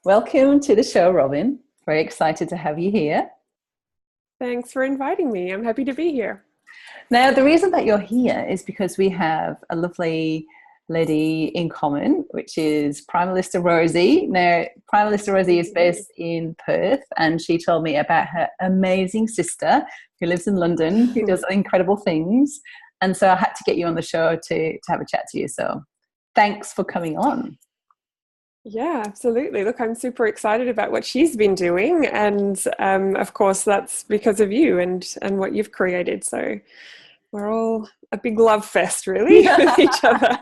Welcome to the show, Robyn. Very excited to have you here. Thanks for inviting me. I'm happy to be here. Now, the reason that you're here is because we have a lovely lady in common, which is Primalista Rosie. Now, Primalista Rosie is based in Perth, and she told me about her amazing sister who lives in London, who does incredible things. And so I had to get you on the show to have a chat to you. So thanks for coming on. Yeah, absolutely. Look, I'm super excited about what she's been doing. And of course, that's because of you and what you've created. So we're all a big love fest, really, with each other.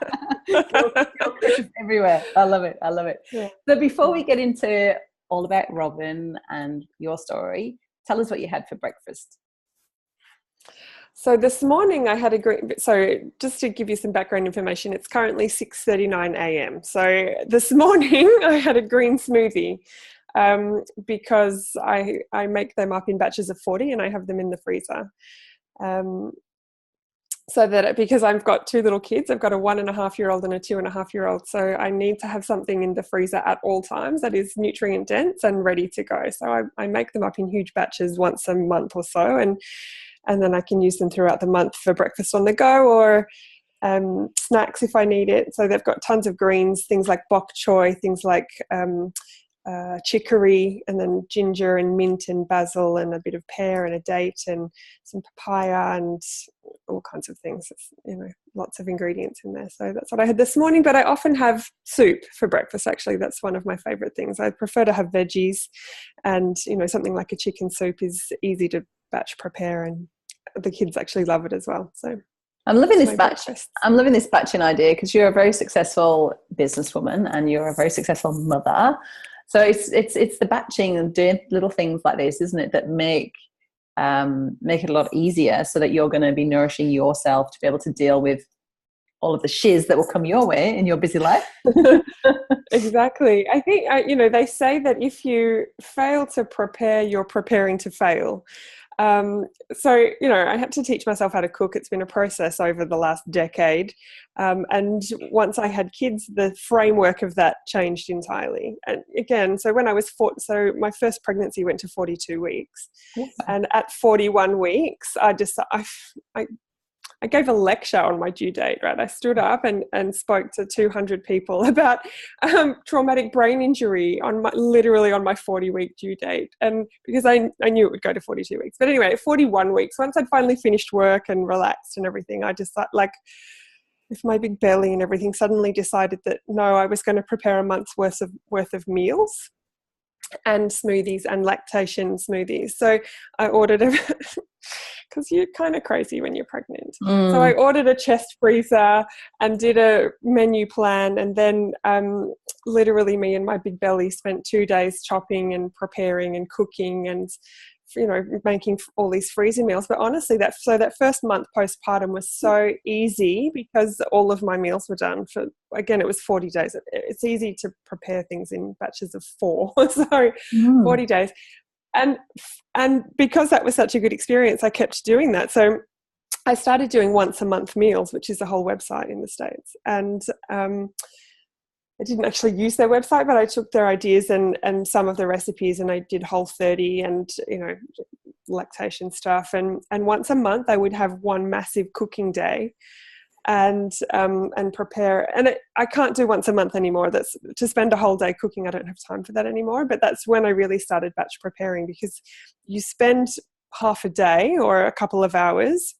Everywhere. I love it. I love it. Yeah. So before we get into all about Robyn and your story, tell us what you had for breakfast. So this morning I had so just to give you some background information, it's currently 6:39 a.m. So this morning I had a green smoothie because I make them up in batches of 40 and I have them in the freezer. So that because I've got two little kids, I've got a 1.5-year-old and a 2.5-year-old. So I need to have something in the freezer at all times that is nutrient dense and ready to go. So I make them up in huge batches once a month or so. And then I can use them throughout the month for breakfast on the go or snacks if I need it. So they've got tons of greens, things like bok choy, things like chicory, and then ginger and mint and basil and a bit of pear and a date and some papaya and all kinds of things. It's, lots of ingredients in there. So that's what I had this morning. But I often have soup for breakfast. Actually, that's one of my favorite things. I prefer to have veggies, and something like a chicken soup is easy to batch prepare, and the kids actually love it as well. So I'm loving this batch. I'm loving this batching idea because you're a very successful businesswoman and you're a very successful mother. So it's the batching and doing little things like this, isn't it, that make it a lot easier, so that you're going to be nourishing yourself to be able to deal with all of the shiz that will come your way in your busy life. Exactly. I think they say that if you fail to prepare, you're preparing to fail. So I had to teach myself how to cook. It's been a process over the last decade. And once I had kids, the framework of that changed entirely. And again, so when I was so my first pregnancy went to 42 weeks. Yes. And at 41 weeks, I gave a lecture on my due date, right? I stood up and spoke to 200 people about traumatic brain injury literally on my 40-week due date. And because I knew it would go to 42 weeks. But anyway, at 41 weeks, once I'd finally finished work and relaxed and everything, I just with my big belly and everything, suddenly decided that no, I was going to prepare a month's worth of meals and smoothies and lactation smoothies. So I ordered because you're kind of crazy when you're pregnant. So I ordered a chest freezer and did a menu plan, and then literally me and my big belly spent 2 days chopping and preparing and cooking and making all these freezer meals. But honestly, that first month postpartum was so easy because all of my meals were done for, again, it was 40 days. It's easy to prepare things in batches of 4, so 40 days. And because that was such a good experience, I kept doing that. So I started doing once a month meals, which is a whole website in the States. And I didn't actually use their website, but I took their ideas and some of the recipes, and I did Whole30 and lactation stuff. And once a month I would have one massive cooking day and prepare. And I can't do once a month anymore. That's to spend a whole day cooking. I don't have time for that anymore. But that's when I really started batch preparing, because you spend half a day or a couple of hours,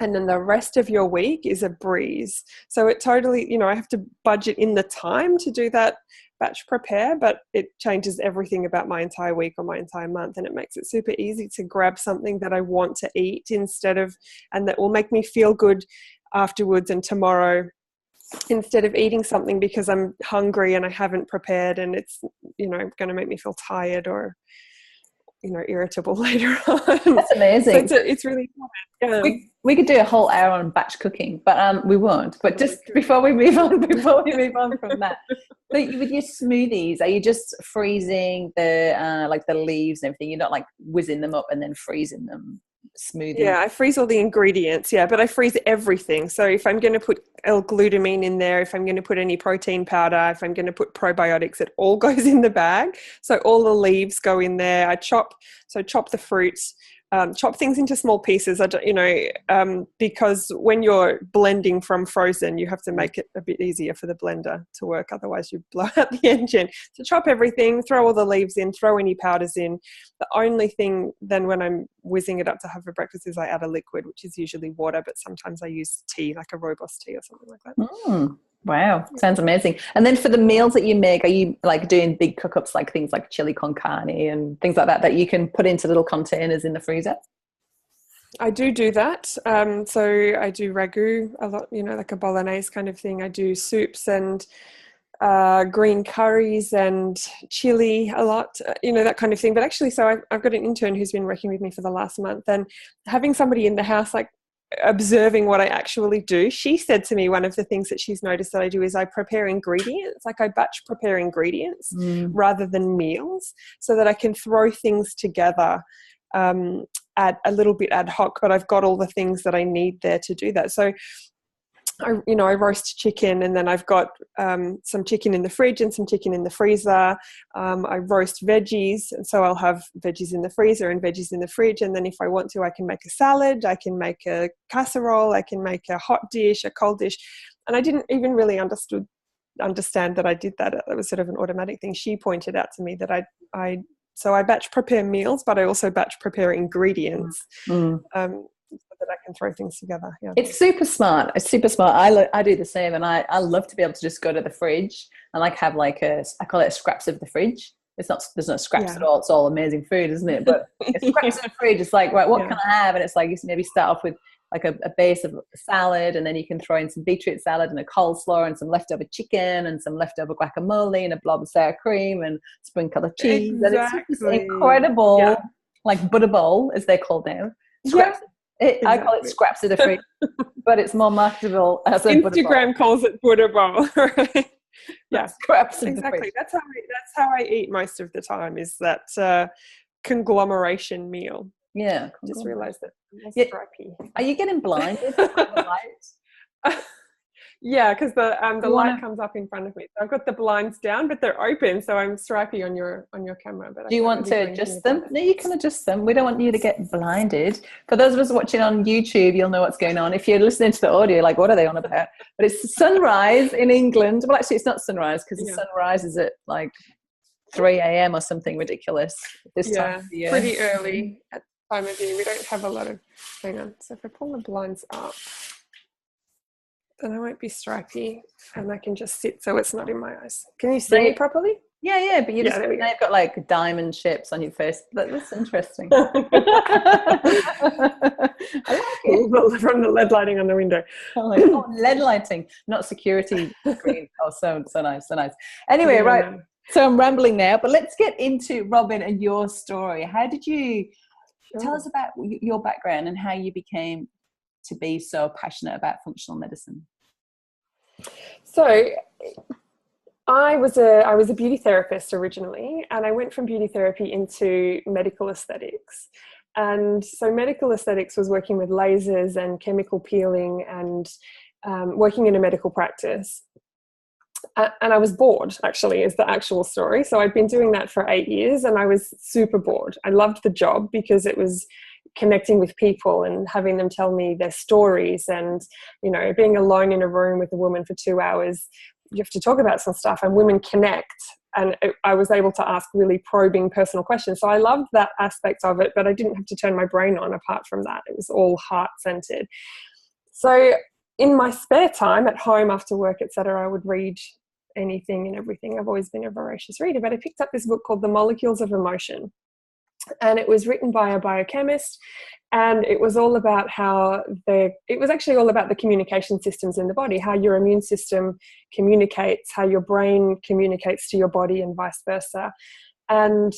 and then the rest of your week is a breeze. So it totally, I have to budget in the time to do that batch prepare, but it changes everything about my entire week or my entire month. And it makes it super easy to grab something that I want to eat and that will make me feel good afterwards and tomorrow, instead of eating something because I'm hungry and I haven't prepared and it's, going to make me feel tired or, irritable later on. That's amazing. So it's really fun. Yeah. We could do a whole hour on batch cooking, but we won't. But just before we move on from that, but with your smoothies, are you just freezing the leaves and everything? You're not like whizzing them up and then freezing them? smoothie. Yeah, I freeze all the ingredients, yeah, but I freeze everything. So if I'm going to put L-glutamine in there, if I'm going to put any protein powder, if I'm going to put probiotics, it all goes in the bag. So all the leaves go in there. I chop the fruits, chop things into small pieces. Because when you're blending from frozen, you have to make it a bit easier for the blender to work. Otherwise, you blow out the engine. So chop everything, throw all the leaves in, throw any powders in. The only thing then when I'm whizzing it up to have for breakfast is I add a liquid, which is usually water, but sometimes I use tea, like a rooibos tea or something like that. Wow, sounds amazing. And then for the meals that you make, are you like doing big cook-ups, like things like chili con carne and things like that you can put into little containers in the freezer? I do that. So I do ragu a lot, like a bolognese kind of thing. I do soups and green curries and chili a lot, that kind of thing. But actually, so I've got an intern who's been working with me for the last month, and having somebody in the house, like observing what I actually do, she said to me one of the things that she's noticed that I do is I prepare ingredients, like I batch prepare ingredients rather than meals, so that I can throw things together at a little bit ad hoc, but I've got all the things that I need there to do that. So I roast chicken, and then I've got some chicken in the fridge and some chicken in the freezer. I roast veggies, and so I'll have veggies in the freezer and veggies in the fridge. And then if I want to, I can make a salad, I can make a casserole, I can make a hot dish, a cold dish. And I didn't even really understand that I did that. It was sort of an automatic thing. She pointed out to me that I batch prepare meals, but I also batch prepare ingredients. So that I can throw things together. Yeah. It's super smart. I do the same, and I love to be able to just go to the fridge and like have like I call it scraps of the fridge. There's no scraps at all. It's all amazing food, isn't it? But it's scraps of the fridge. It's like, right, what can I have? And it's like you maybe start off with like a base of a salad, and then you can throw in some beetroot salad and a coleslaw and some leftover chicken and some leftover guacamole and a blob of sour cream and sprinkle of cheese. Exactly. And it's just incredible, like butter bowl as they're called now. Scraps. I call it scraps of the fridge, but it's more marketable as a Instagram calls it butter bowl. Right? Yeah, scraps of the exactly. fridge. That's how I eat most of the time. Is that conglomeration meal? Yeah, I just realised that. Stripey. Are you getting blinded by the light? Yeah, because the light comes up in front of me. So I've got the blinds down, but they're open, so I'm stripy on your camera. But do you want to adjust them? No, you can adjust them. We don't want you to get blinded. For those of us watching on YouTube, you'll know what's going on. If you're listening to the audio, like, what are they on about? But it's sunrise in England. Well, actually, it's not sunrise because the sun rises at like 3 a.m. or something ridiculous this time of the year. Pretty early at the time of year. We don't have a lot of. Hang on. So if I pull the blinds up, then I won't be stripy, and I can just sit so it's not in my eyes. Can you see me properly? Yeah, but you've got like diamond shapes on your face. That's interesting. I like it. From the LED lighting on the window. LED lighting, not security screen. So nice. Anyway, right. So I'm rambling now, but let's get into Robyn and your story. How did you tell us about your background and how you became to be so passionate about functional medicine? So I was a beauty therapist originally, and I went from beauty therapy into medical aesthetics. And so medical aesthetics was working with lasers and chemical peeling and working in a medical practice. And I was bored, actually, is the actual story. So I'd been doing that for 8 years, and I was super bored. I loved the job because it was connecting with people and having them tell me their stories, and being alone in a room with a woman for 2 hours, you have to talk about some stuff, and women connect, and I was able to ask really probing personal questions. So I loved that aspect of it, but I didn't have to turn my brain on apart from that. It was all heart-centered. So in my spare time at home after work, etc., I would read anything and everything. I've always been a voracious reader, but I picked up this book called The Molecules of Emotion. And it was written by a biochemist, and it was all about it was actually all about the communication systems in the body, how your immune system communicates, how your brain communicates to your body, and vice versa. And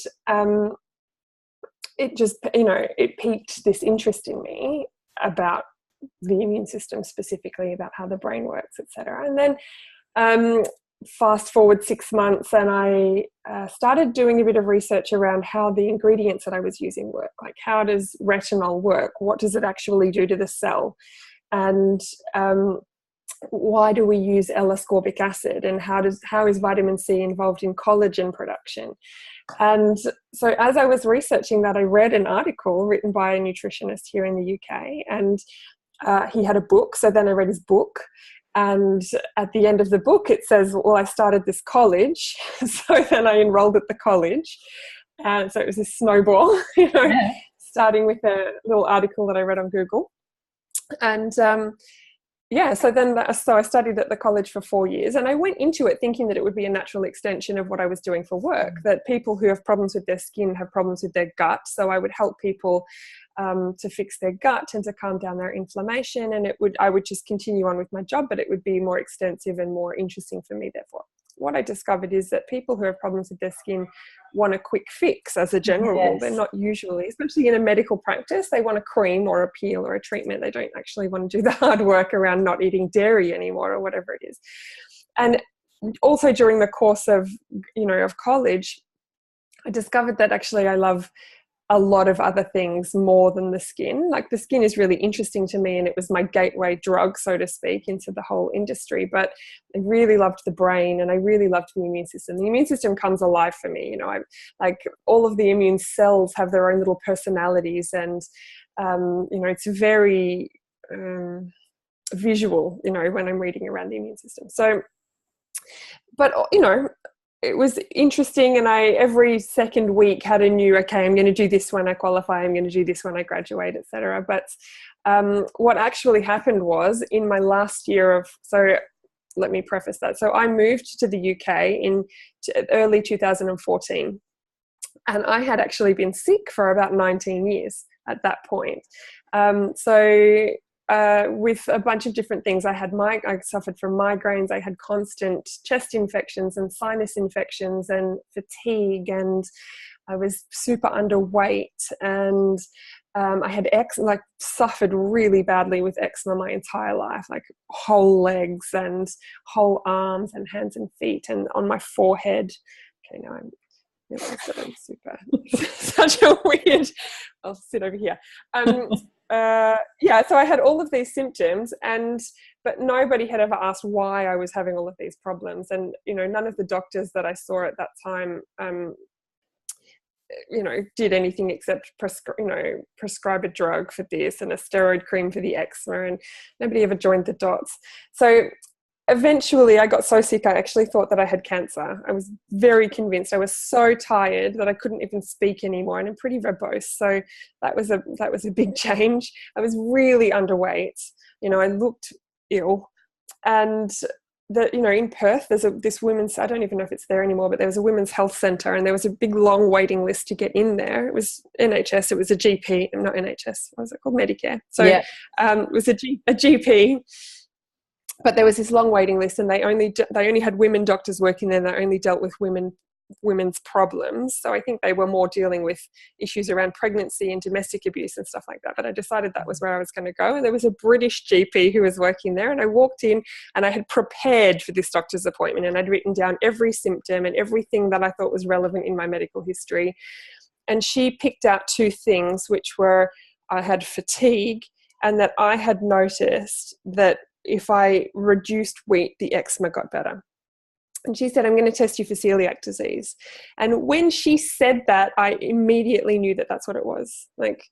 it just, it piqued this interest in me about the immune system, specifically about how the brain works, etc. And then fast forward 6 months, and I started doing a bit of research around how the ingredients that I was using work. Like, how does retinol work? What does it actually do to the cell? And why do we use L-ascorbic acid? And how is vitamin C involved in collagen production? And so as I was researching that, I read an article written by a nutritionist here in the UK, and he had a book. So then I read his book, and at the end of the book it says, well, I started this college. So then I enrolled at the college, and so it was a snowball, starting with a little article that I read on Google. And so I studied at the college for 4 years, and I went into it thinking that it would be a natural extension of what I was doing for work, that people who have problems with their skin have problems with their gut. So I would help people to fix their gut and to calm down their inflammation. And I would just continue on with my job, but it would be more extensive and more interesting for me, therefore. What I discovered is that people who have problems with their skin want a quick fix as a general rule. They're not usually, especially in a medical practice, they want a cream or a peel or a treatment. They don't actually want to do the hard work around not eating dairy anymore or whatever it is. And also during the course of college, I discovered that actually I love a lot of other things more than the skin. Like, the skin is really interesting to me, and it was my gateway drug, so to speak, into the whole industry. But I really loved the brain, and I really loved the immune system. The immune system comes alive for me. I like all of the immune cells have their own little personalities, and it's very visual, when I'm reading around the immune system. So, but it was interesting, and I every second week had a new, okay, I'm going to do this when I qualify, I'm going to do this when I graduate, etc. But what actually happened was, in my last year so let me preface that. So I moved to the UK in early 2014, and I had actually been sick for about 19 years at that point. With a bunch of different things. I suffered from migraines, I had constant chest infections and sinus infections and fatigue, and I was super underweight, and I had suffered really badly with eczema my entire life, like whole legs and whole arms and hands and feet, and on my forehead. Okay, now I'm super such a weird, I'll sit over here. So I had all of these symptoms, but nobody had ever asked why I was having all of these problems. And none of the doctors that I saw at that time did anything except prescribe a drug for this and a steroid cream for the eczema, and nobody ever joined the dots. So eventually I got so sick, I actually thought that I had cancer. I was very convinced. I was so tired that I couldn't even speak anymore, and I'm pretty verbose. So that was a big change. I was really underweight. I looked ill. And in Perth, there's this women's, I don't even know if it's there anymore, but there was a women's health centre, and there was a big long waiting list to get in there. It was NHS, it was a GP, not NHS, what was it called? Medicare. So it was a GP. But there was this long waiting list, and they only had women doctors working there. They only dealt with women's problems. So I think they were more dealing with issues around pregnancy and domestic abuse and stuff like that. But I decided that was where I was going to go. And there was a British GP who was working there, and I walked in, and I had prepared for this doctor's appointment, and I'd written down every symptom and everything that I thought was relevant in my medical history. And she picked out two things, which were I had fatigue, and that I had noticed that if I reduced wheat, the eczema got better. And she said, I'm going to test you for celiac disease. And when she said that, I immediately knew that that's what it was. Like,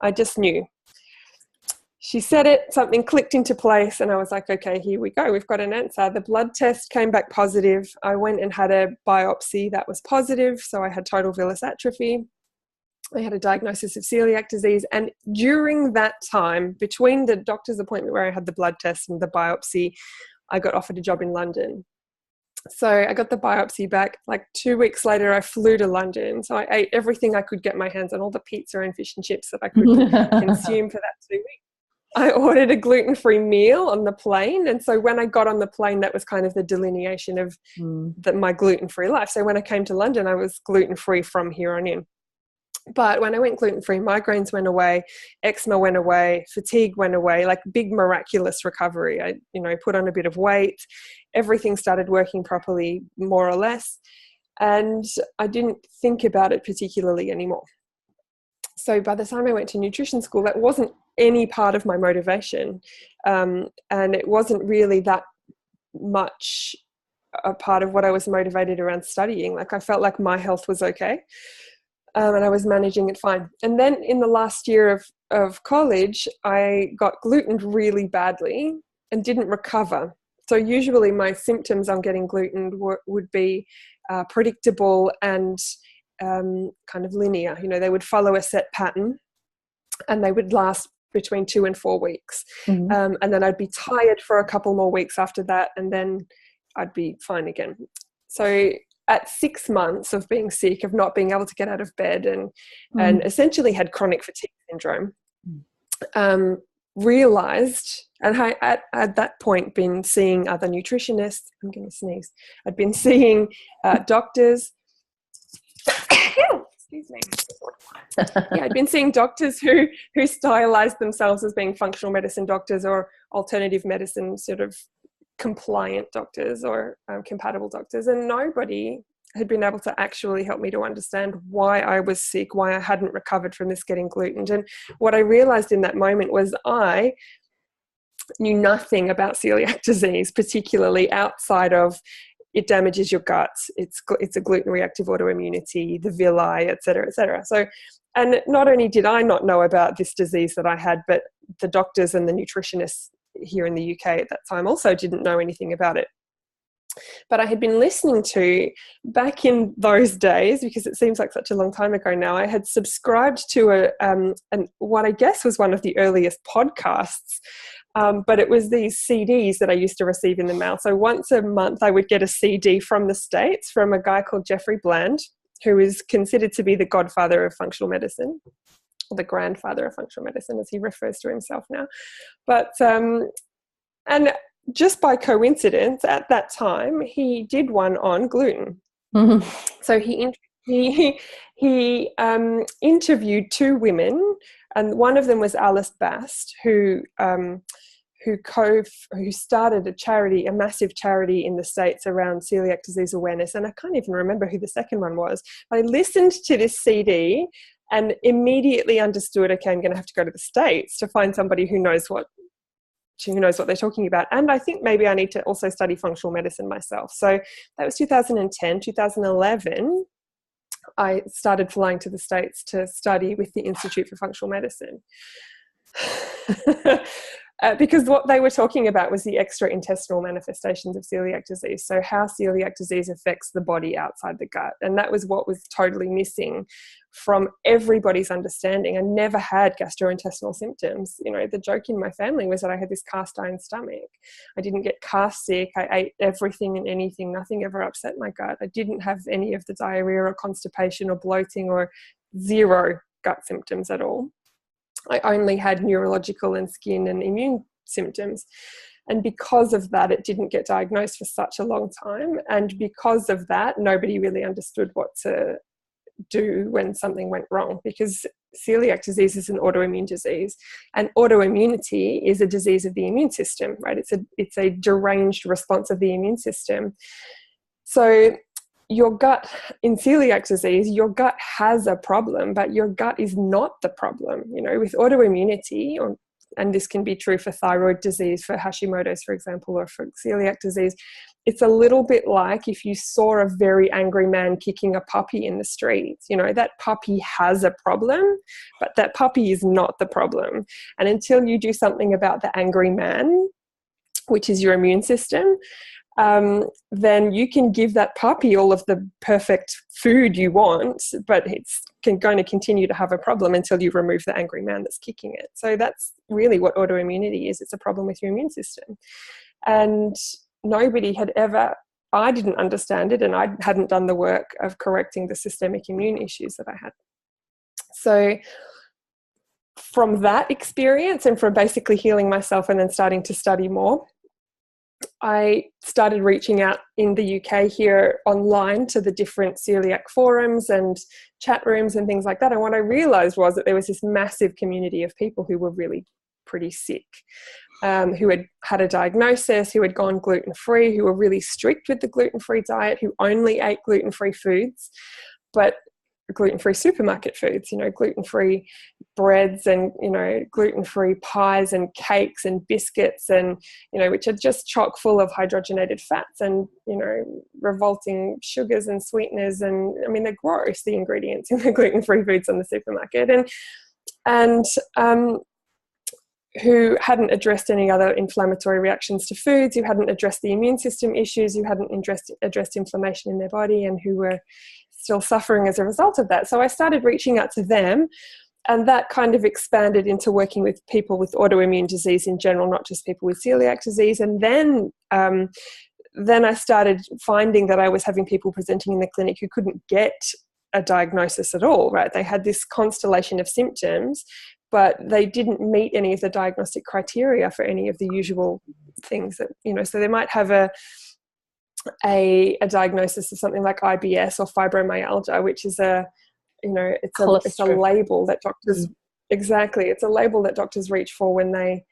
I just knew. She said it, something clicked into place, and I was like, okay, here we go. We've got an answer. The blood test came back positive. I went and had a biopsy that was positive. So I had total villus atrophy. I had a diagnosis of celiac disease. And during that time, between the doctor's appointment where I had the blood test and the biopsy, I got offered a job in London. So I got the biopsy back. Like 2 weeks later, I flew to London. So I ate everything I could get my hands on, all the pizza and fish and chips that I could consume for that 2 weeks. I ordered a gluten-free meal on the plane. And so when I got on the plane, that was kind of the delineation of my gluten-free life. So when I came to London, I was gluten-free from here on in. But when I went gluten-free, migraines went away, eczema went away, fatigue went away, like big miraculous recovery. I, put on a bit of weight, everything started working properly, more or less. And I didn't think about it particularly anymore. So by the time I went to nutrition school, that wasn't any part of my motivation. And it wasn't really that much a part of what I was motivated around studying. Like I felt like my health was okay. And I was managing it fine. And then in the last year of college, I got glutened really badly and didn't recover. So usually my symptoms on getting glutened would be predictable and kind of linear. They would follow a set pattern and they would last between 2 and 4 weeks. Mm-hmm. And then I'd be tired for a couple more weeks after that, and then I'd be fine again. So at 6 months of being sick, of not being able to get out of bed and essentially had chronic fatigue syndrome, realized, and I at that point been seeing other nutritionists, I'm going to sneeze, I'd been seeing doctors, excuse me. Yeah, I'd been seeing doctors who stylized themselves as being functional medicine doctors or alternative medicine sort of compliant doctors or compatible doctors, and nobody had been able to actually help me to understand why I was sick, why I hadn't recovered from this getting glutened. And what I realized in that moment was I knew nothing about celiac disease, particularly outside of it damages your gut, it's a gluten-reactive autoimmunity, the villi, et cetera, et cetera. So, and not only did I not know about this disease that I had, but the doctors and the nutritionists here in the UK at that time also didn't know anything about it. But I had been listening to, back in those days, because it seems like such a long time ago now, I had subscribed to what I guess was one of the earliest podcasts, but it was these CDs that I used to receive in the mail. So once a month I would get a CD from the States from a guy called Jeffrey Bland, who is considered to be the godfather of functional medicine, or the grandfather of functional medicine, as he refers to himself now. But and just by coincidence, at that time, he did one on gluten. Mm-hmm. So he interviewed 2 women, and one of them was Alice Bast, who started a charity, a massive charity in the States around celiac disease awareness. And I can't even remember who the second one was. I listened to this CD and immediately understood, okay, I'm going to have to go to the States to find somebody who knows what they're talking about. And I think maybe I need to also study functional medicine myself. So that was 2010, 2011. I started flying to the States to study with the Institute for Functional Medicine. Because what they were talking about was the extraintestinal manifestations of celiac disease. So how celiac disease affects the body outside the gut. And that was what was totally missing from everybody's understanding. I never had gastrointestinal symptoms. The joke in my family was that I had this cast iron stomach. I didn't get cast sick. I ate everything and anything. Nothing ever upset my gut. I didn't have any of the diarrhea or constipation or bloating or zero gut symptoms at all. I only had neurological and skin and immune symptoms. And because of that, it didn't get diagnosed for such a long time. And because of that, nobody really understood what to do when something went wrong, because celiac disease is an autoimmune disease, and autoimmunity is a disease of the immune system, right? It's a deranged response of the immune system. So your gut, in celiac disease, your gut has a problem, but your gut is not the problem. With autoimmunity, and this can be true for thyroid disease, for Hashimoto's, for example, or for celiac disease, it's a little bit like if you saw a very angry man kicking a puppy in the streets. That puppy has a problem, but that puppy is not the problem. And until you do something about the angry man, which is your immune system, then you can give that puppy all of the perfect food you want, but it's going to continue to have a problem until you remove the angry man that's kicking it. So that's really what autoimmunity is. It's a problem with your immune system. And nobody had ever, I didn't understand it, and I hadn't done the work of correcting the systemic immune issues that I had. So from that experience and from basically healing myself and then starting to study more, I started reaching out in the UK here online to the different celiac forums and chat rooms and things like that. And what I realized was that there was this massive community of people who were really pretty sick, who had a diagnosis, who had gone gluten-free, who were really strict with the gluten-free diet, who only ate gluten-free foods, but gluten-free supermarket foods, gluten-free breads and, gluten-free pies and cakes and biscuits and, which are just chock full of hydrogenated fats and, revolting sugars and sweeteners. And I mean, they're gross, the ingredients in the gluten-free foods on the supermarket. And who hadn't addressed any other inflammatory reactions to foods, who hadn't addressed the immune system issues, who hadn't addressed inflammation in their body, and who were still suffering as a result of that. So I started reaching out to them, and that kind of expanded into working with people with autoimmune disease in general, not just people with celiac disease. And then I started finding that I was having people presenting in the clinic who couldn't get a diagnosis at all, right? They had this constellation of symptoms, but they didn't meet any of the diagnostic criteria for any of the usual things that, so they might have a diagnosis of something like IBS or fibromyalgia, which is it's a label that doctors, exactly, it's a label that doctors reach for when they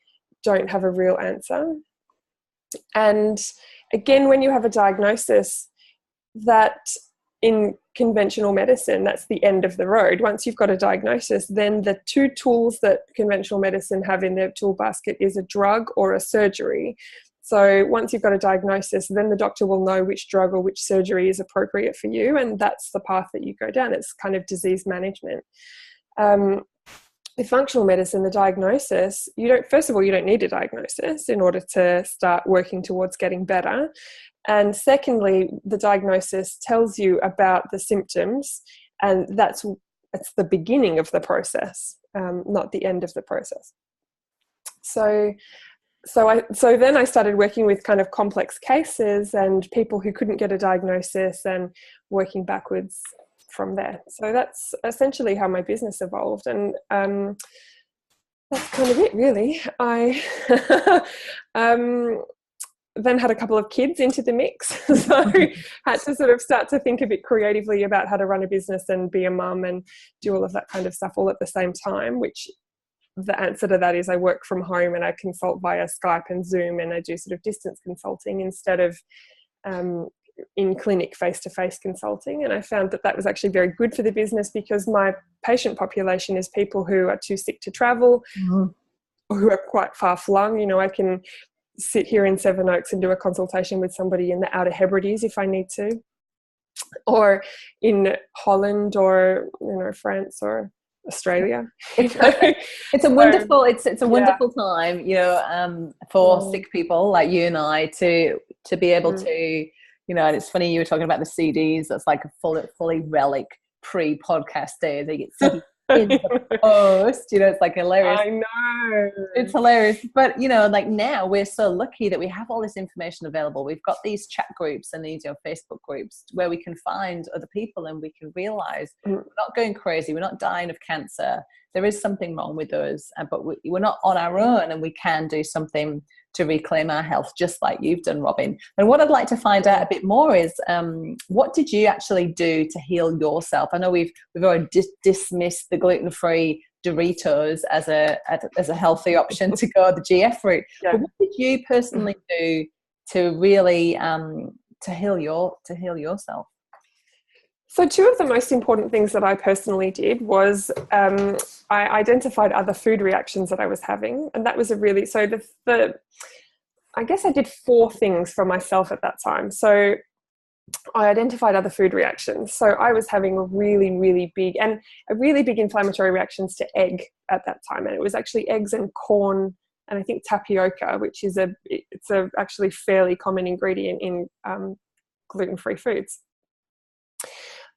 don't have a real answer. And again, when you have a diagnosis, that in conventional medicine, that's the end of the road. Once you've got a diagnosis, then the two tools that conventional medicine have in their tool basket is a drug or a surgery. So once you've got a diagnosis, then the doctor will know which drug or which surgery is appropriate for you, and that's the path that you go down. It's kind of disease management. With functional medicine, the diagnosis, you don't need a diagnosis in order to start working towards getting better. And secondly, the diagnosis tells you about the symptoms, and it's the beginning of the process, not the end of the process. So then I started working with kind of complex cases and people who couldn't get a diagnosis and working backwards from there. So that's essentially how my business evolved. And that's kind of it, really. I then had a couple of kids into the mix. So had to sort of start to think a bit creatively about how to run a business and be a mum and do all of that kind of stuff all at the same time, which the answer to that is I work from home and I consult via Skype and Zoom, and I do sort of distance consulting instead of in clinic face-to-face consulting. And I found that was actually very good for the business because my patient population is people who are too sick to travel, or who are quite far flung. I can sit here in Sevenoaks and do a consultation with somebody in the Outer Hebrides if I need to, or in Holland or France or Australia. It's a wonderful time, for sick people like you and I to be able to, and it's funny you were talking about the CDs. That's like a fully relic pre-podcast day. They get CDs in the post, it's like hilarious. I know. It's hilarious. But, like now we're so lucky that we have all this information available. We've got these chat groups and these, Facebook groups where we can find other people and we can realize we're not going crazy. We're not dying of cancer. There is something wrong with us, but we're not on our own, and we can do something to reclaim our health, just like you've done, Robyn. And what I'd like to find out a bit more is what did you actually do to heal yourself? I know we've already dismissed the gluten-free Doritos as a healthy option to go the GF route. Yeah. But what did you personally do to really to heal yourself? So two of the most important things that I personally did was I identified other food reactions that I was having. And that was I guess I did 4 things for myself at that time. So I identified other food reactions. So I was having a really, really big inflammatory reactions to egg at that time. And it was actually eggs and corn and I think tapioca, which is it's actually fairly common ingredient in gluten-free foods.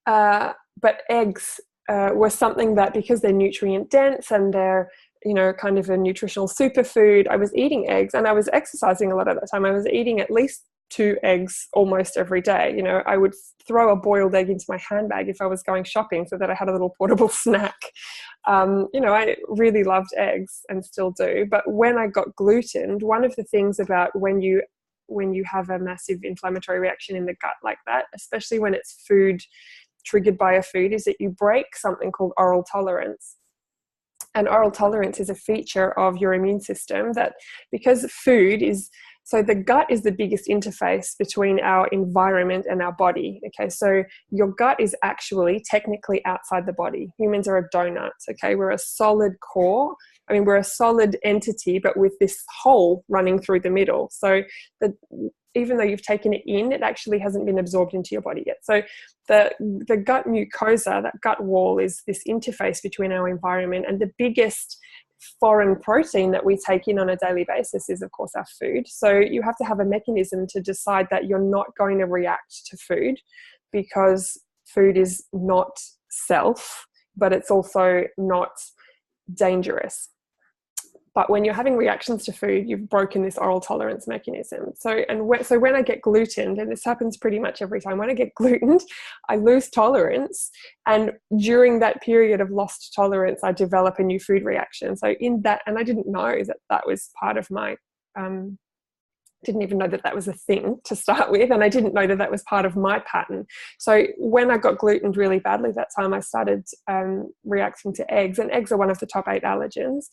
But eggs were something that, because they're nutrient dense and they're, kind of a nutritional superfood, I was eating eggs, and I was exercising a lot at that time. I was eating at least 2 eggs almost every day. I would throw a boiled egg into my handbag if I was going shopping so that I had a little portable snack. I really loved eggs and still do. But when I got glutened, one of the things about when you when you have a massive inflammatory reaction in the gut like that, especially when it's food triggered by a food, is that you break something called oral tolerance. And oral tolerance is a feature of your immune system that, because food is, so the gut is the biggest interface between our environment and our body. Okay, so your gut is actually technically outside the body. Humans are a donut. Okay, we're a solid core. I mean, we're a solid entity, but with this hole running through the middle. So even though you've taken it in, it actually hasn't been absorbed into your body yet. So the gut mucosa, that gut wall, is this interface between our environment, and the biggest foreign protein that we take in on a daily basis is, of course, our food. So you have to have a mechanism to decide that you're not going to react to food, because food is not self, but it's also not dangerous. But when you're having reactions to food, you've broken this oral tolerance mechanism. So when I get glutened, and this happens pretty much every time, when I get glutened, I lose tolerance. And during that period of lost tolerance, I develop a new food reaction. So in that, and I didn't know that that was part of my, didn't even know that that was a thing to start with. And I didn't know that that was part of my pattern. So when I got glutened really badly that time, I started reacting to eggs. And eggs are one of the top 8 allergens,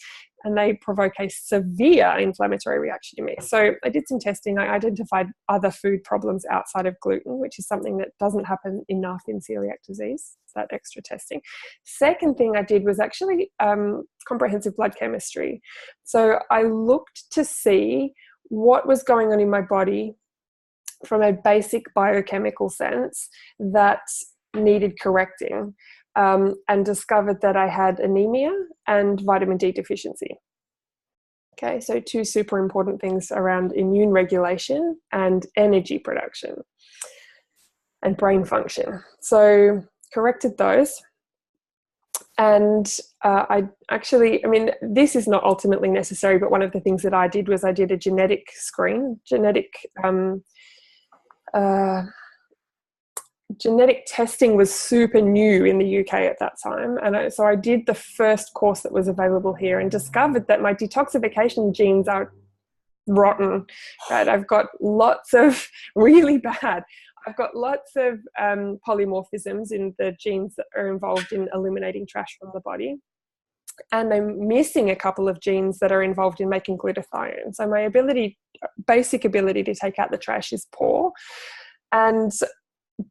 and they provoke a severe inflammatory reaction in me. So I did some testing. I identified other food problems outside of gluten, which is something that doesn't happen enough in celiac disease, that extra testing. Second thing I did was actually comprehensive blood chemistry. So I looked to see what was going on in my body from a basic biochemical sense that needed correcting, and discovered that I had anemia and vitamin D deficiency. Okay, so 2 super important things around immune regulation and energy production and brain function. So corrected those. And I mean, this is not ultimately necessary, but one of the things that I did was I did a genetic screen. Genetic testing was super new in the UK at that time. And so I did the first course that was available here, and discovered that my detoxification genes are rotten, right? I've got lots of really bad. I've got lots of polymorphisms in the genes that are involved in eliminating trash from the body. And I'm missing a couple of genes that are involved in making glutathione. So my basic ability to take out the trash is poor. And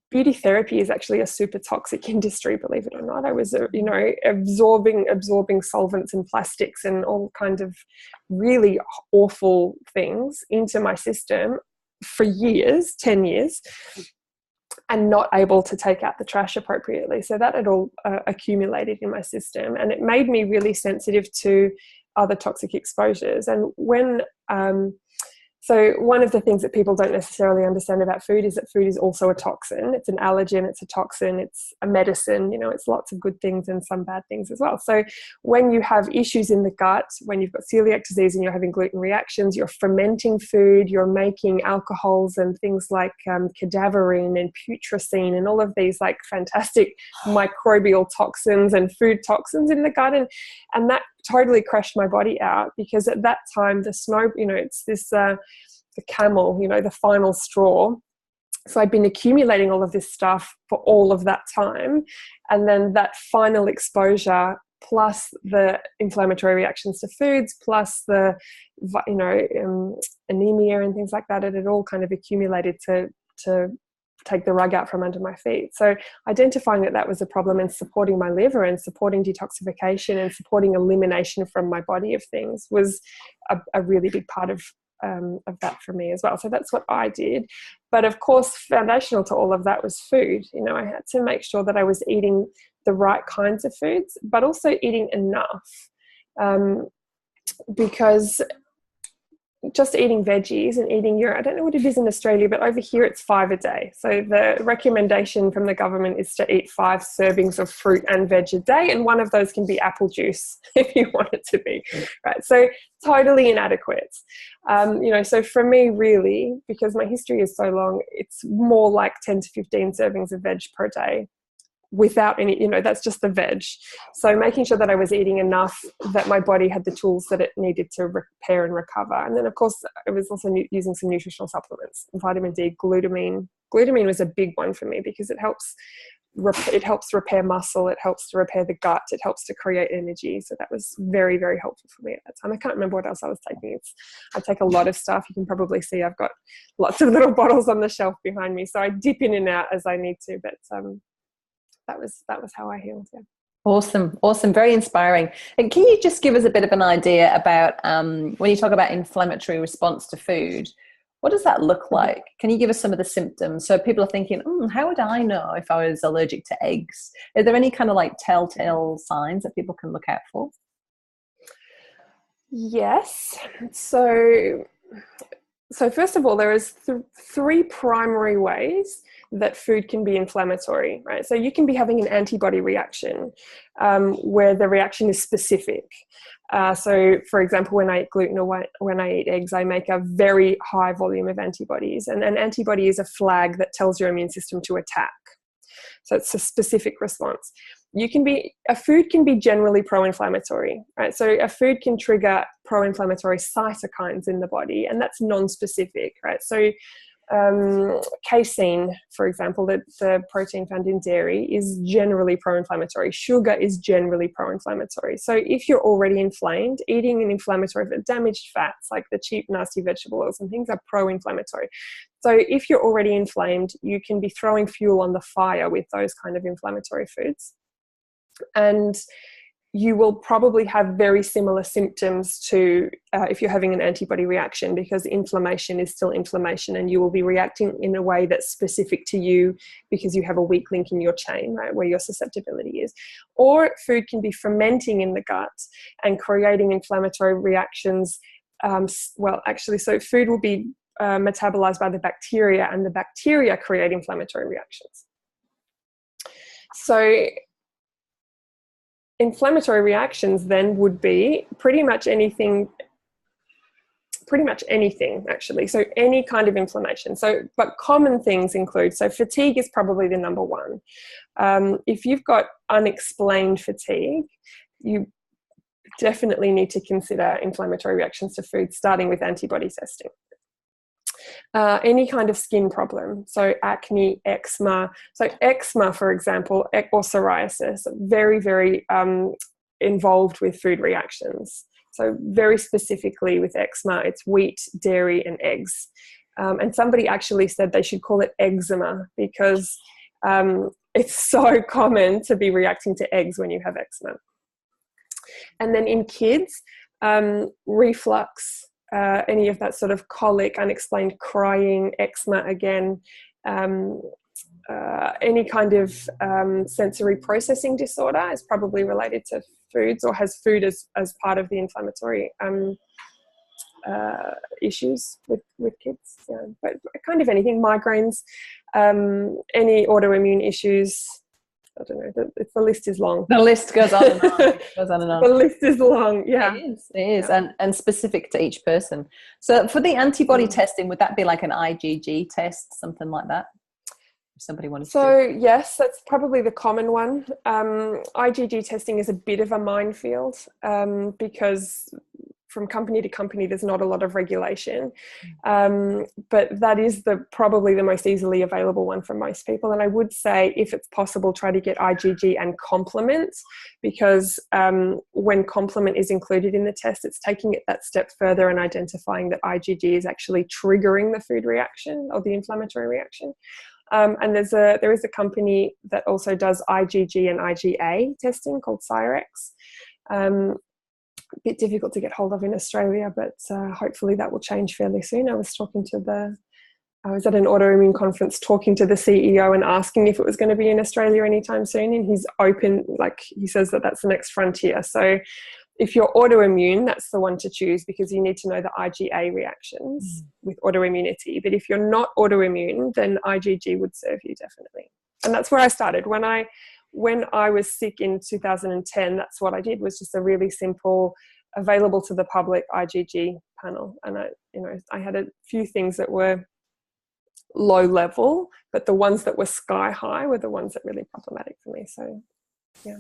beauty therapy is actually a super toxic industry, believe it or not. I was, absorbing solvents and plastics and all kinds of really awful things into my system for years, 10 years, and not able to take out the trash appropriately. So that had all accumulated in my system, and it made me really sensitive to other toxic exposures. And so one of the things that people don't necessarily understand about food is that food is also a toxin. It's an allergen, it's a toxin, it's a medicine, it's lots of good things and some bad things as well. So when you have issues in the gut, when you've got celiac disease and you're having gluten reactions, you're fermenting food, you're making alcohols and things like cadaverine and putrescine and all of these like fantastic microbial toxins and food toxins in the gut. And that totally crashed my body out, because at that time the snow, it's this the camel, the final straw. So I'd been accumulating all of this stuff for all of that time, and then that final exposure plus the inflammatory reactions to foods plus the anemia and things like that, it had all kind of accumulated to take the rug out from under my feet. So identifying that was a problem, and supporting my liver and supporting detoxification and supporting elimination from my body of things was a really big part of that for me as well. So that's what I did. But of course, foundational to all of that was food. I had to make sure that I was eating the right kinds of foods, but also eating enough, because just eating veggies and eating I don't know what it is in Australia, but over here it's 5 a day. So the recommendation from the government is to eat 5 servings of fruit and veg a day, and one of those can be apple juice if you want it to be, right? So totally inadequate. So for me, really, because my history is so long, it's more like 10 to 15 servings of veg per day. without any, that's just the veg. So making sure that I was eating enough, that my body had the tools that it needed to repair and recover. And then, of course, I was also using some nutritional supplements, vitamin D, glutamine. Glutamine was a big one for me because it helps repair muscle, it helps to repair the gut, it helps to create energy. So that was very, very helpful for me at that time. I can't remember what else I was taking. I take a lot of stuff. You can probably see I've got lots of little bottles on the shelf behind me. So I dip in and out as I need to, but that was how I healed. Yeah. Awesome, very inspiring. And can you just give us a bit of an idea about when you talk about inflammatory response to food, what does that look like? Can you give us some of the symptoms? So people are thinking, how would I know if I was allergic to eggs? Are there any kind of like telltale signs that people can look out for? Yes. So first of all, there is three primary ways that food can be inflammatory, right? So you can be having an antibody reaction where the reaction is specific. So, for example, when I eat gluten or when I eat eggs, I make a very high volume of antibodies. And an antibody is a flag that tells your immune system to attack. So it's a specific response. A food can be generally pro-inflammatory, right? So a food can trigger pro-inflammatory cytokines in the body, and that's non-specific, right? So casein, for example, the protein found in dairy, is generally pro-inflammatory. Sugar is generally pro-inflammatory. So if you're already inflamed, eating an inflammatory, damaged fats like the cheap, nasty vegetable oils and things are pro-inflammatory. So if you're already inflamed, you can be throwing fuel on the fire with those kind of inflammatory foods. And you will probably have very similar symptoms to if you're having an antibody reaction, because inflammation is still inflammation, and you will be reacting in a way that's specific to you because you have a weak link in your chain, right, where your susceptibility is. Or food can be fermenting in the gut and creating inflammatory reactions. So food will be metabolized by the bacteria, and the bacteria create inflammatory reactions. So inflammatory reactions then would be pretty much anything actually. So any kind of inflammation. But common things include, fatigue is probably the number one. If you've got unexplained fatigue, you definitely need to consider inflammatory reactions to food, starting with antibody testing. Any kind of skin problem, so acne, eczema. So eczema, for example, or psoriasis, very, very involved with food reactions. So very specifically with eczema, it's wheat, dairy, and eggs. And somebody actually said they should call it eczema because it's so common to be reacting to eggs when you have eczema. And then in kids, reflux, any of that sort of colic, unexplained crying, eczema again, any kind of sensory processing disorder is probably related to foods or has food as part of the inflammatory issues with kids. Yeah. But kind of anything, migraines, any autoimmune issues. I don't know. The list is long. The list goes on and on. It goes on and on. The list is long. Yeah, it is, yeah. and specific to each person. So for the antibody testing, would that be like an IgG test, something like that? If somebody wanted to. Yes, that's probably the common one. IgG testing is a bit of a minefield because from company to company, there's not a lot of regulation. But that is probably the most easily available one for most people. And I would say, if it's possible, try to get IgG and complement, because when complement is included in the test, it's taking it that step further and identifying that IgG is actually triggering the food reaction or the inflammatory reaction. And there is a company that also does IgG and IgA testing called Cyrex. A bit difficult to get hold of in Australia, but hopefully that will change fairly soon. I was at an autoimmune conference talking to the CEO and asking if it was going to be in Australia anytime soon, and he's open, he says that that's the next frontier. So if you're autoimmune, that's the one to choose, because you need to know the IgA reactions with autoimmunity. But if you're not autoimmune, then IgG would serve you definitely. And that's where I started. When I was sick in 2010, that's what I did, was just a really simple, available to the public IgG panel. And I had a few things that were low level, but the ones that were sky high were the ones that were really problematic for me. So, yeah.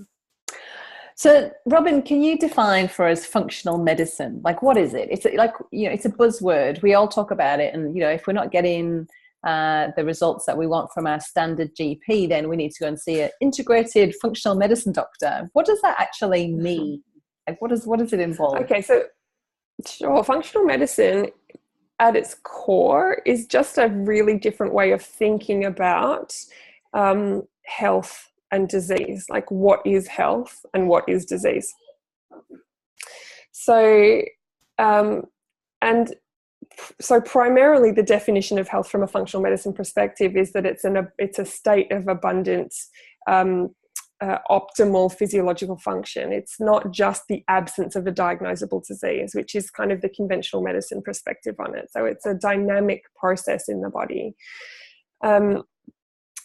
So, Robyn, can you define for us functional medicine? Like, what is it? It's like, it's a buzzword. We all talk about it. And, if we're not getting the results that we want from our standard GP, then we need to go and see an integrated functional medicine doctor. What does that actually mean? Like, what does it involve? Okay, so sure, functional medicine at its core is just a really different way of thinking about health and disease. Like, what is health and what is disease? So, so primarily the definition of health from a functional medicine perspective is that it's a state of abundant, optimal physiological function. It's not just the absence of a diagnosable disease, which is kind of the conventional medicine perspective on it. So it's a dynamic process in the body.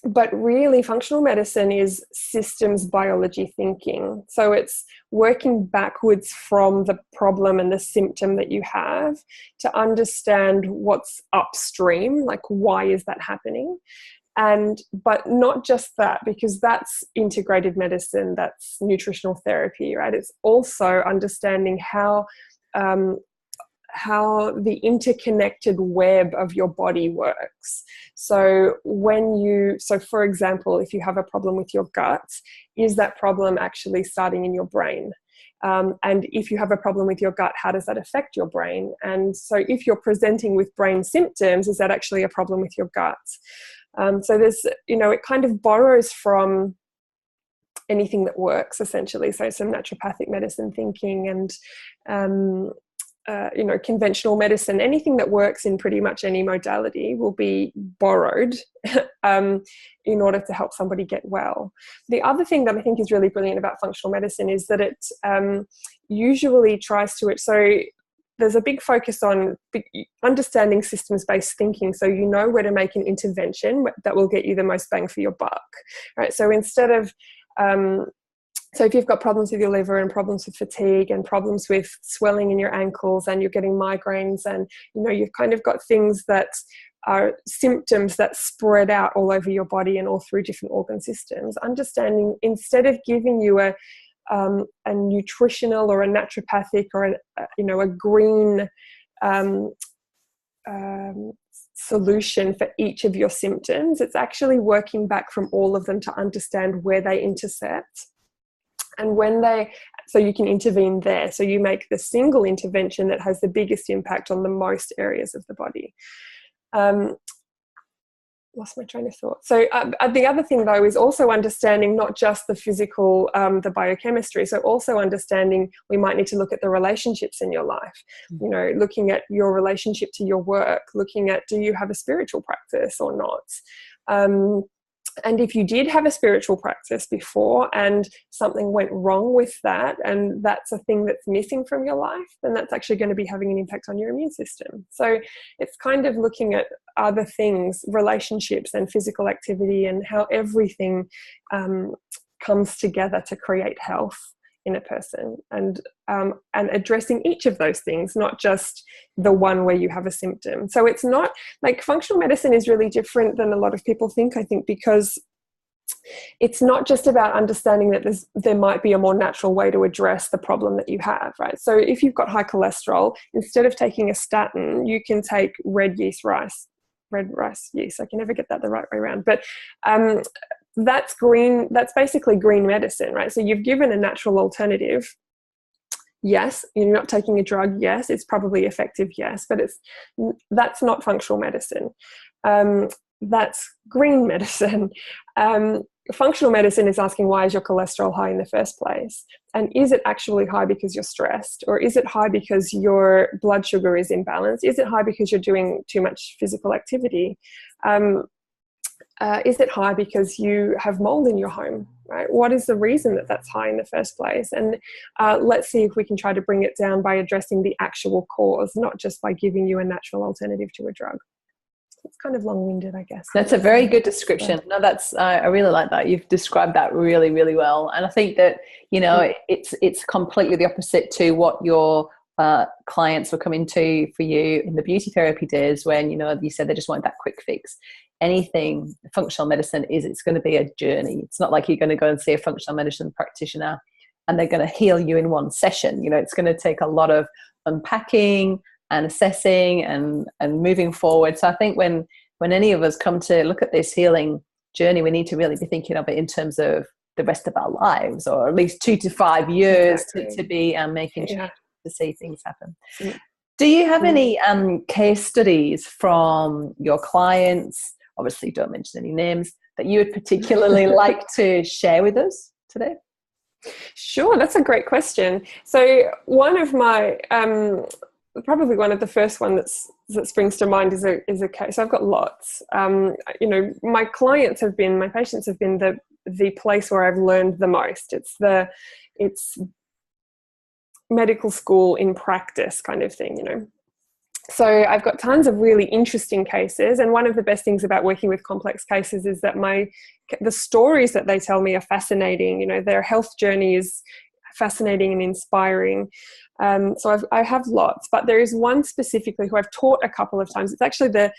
But really, functional medicine is systems biology thinking. So it's working backwards from the problem and the symptom that you have to understand what's upstream, like why is that happening? But not just that, because that's integrated medicine, that's nutritional therapy, right? It's also understanding how the interconnected web of your body works. So for example, if you have a problem with your gut, is that problem actually starting in your brain? And if you have a problem with your gut, how does that affect your brain? And so if you're presenting with brain symptoms, is that actually a problem with your gut? So there's, it kind of borrows from anything that works, essentially. So some naturopathic medicine thinking and, conventional medicine, anything that works in pretty much any modality will be borrowed in order to help somebody get well. The other thing that I think is really brilliant about functional medicine is that it usually tries to, so there's a big focus on understanding systems-based thinking, so you know where to make an intervention that will get you the most bang for your buck, right? So instead of so if you've got problems with your liver and problems with fatigue and problems with swelling in your ankles and you're getting migraines and, you've kind of got things that are symptoms that spread out all over your body and all through different organ systems, understanding instead of giving you a nutritional or a naturopathic or a green solution for each of your symptoms, it's actually working back from all of them to understand where they intersect. And so you can intervene there. So you make the single intervention that has the biggest impact on the most areas of the body. Lost my train of thought. So the other thing, though, is also understanding not just the physical, the biochemistry. So also understanding we might need to look at the relationships in your life, looking at your relationship to your work, looking at, do you have a spiritual practice or not? And if you did have a spiritual practice before and something went wrong with that, and that's a thing that's missing from your life, then that's actually going to be having an impact on your immune system. So it's kind of looking at other things, relationships and physical activity, and how everything comes together to create health in a person, and addressing each of those things, not just the one where you have a symptom. So it's not like functional medicine is really different than a lot of people think, I think, because it's not just about understanding that there might be a more natural way to address the problem that you have, right? So if you've got high cholesterol, instead of taking a statin, you can take red rice yeast. I can never get that the right way around, but that's basically green medicine, right? So you've given a natural alternative. Yes, you're not taking a drug. Yes, it's probably effective. Yes, but that's not functional medicine. That's green medicine. Functional medicine is asking, why is your cholesterol high in the first place? And is it actually high because you're stressed? Or is it high because your blood sugar is imbalanced? Is it high because you're doing too much physical activity? Is it high because you have mold in your home, right? What is the reason that that's high in the first place? And let's see if we can try to bring it down by addressing the actual cause, not just by giving you a natural alternative to a drug. It's kind of long-winded, I guess. That's a very good description. No, I really like that. You've described that really, really well. And I think that, it's completely the opposite to what your clients were coming to for you in the beauty therapy days when, you know, you said they just wanted that quick fix. Anything functional medicine it's going to be a journey. It's not like you're going to go and see a functional medicine practitioner and they're going to heal you in one session. You know, it's going to take a lot of unpacking and assessing and moving forward. So I think when any of us come to look at this healing journey, we need to really be thinking of it in terms of the rest of our lives, or at least 2 to 5 years to be making sure to see things happen. Yeah. Do you have any case studies from your clients, obviously don't mention any names, that you would particularly like to share with us today? Sure, that's a great question. So one of my probably one of the first one that springs to mind is a case. I've got lots. You know, my patients have been the place where I've learned the most. It's medical school in practice kind of thing, you know. So I've got tons of really interesting cases, and one of the best things about working with complex cases is that the stories that they tell me are fascinating. You know, their health journey is fascinating and inspiring. So I have lots, but there is one specifically who I've taught a couple of times. It's actually the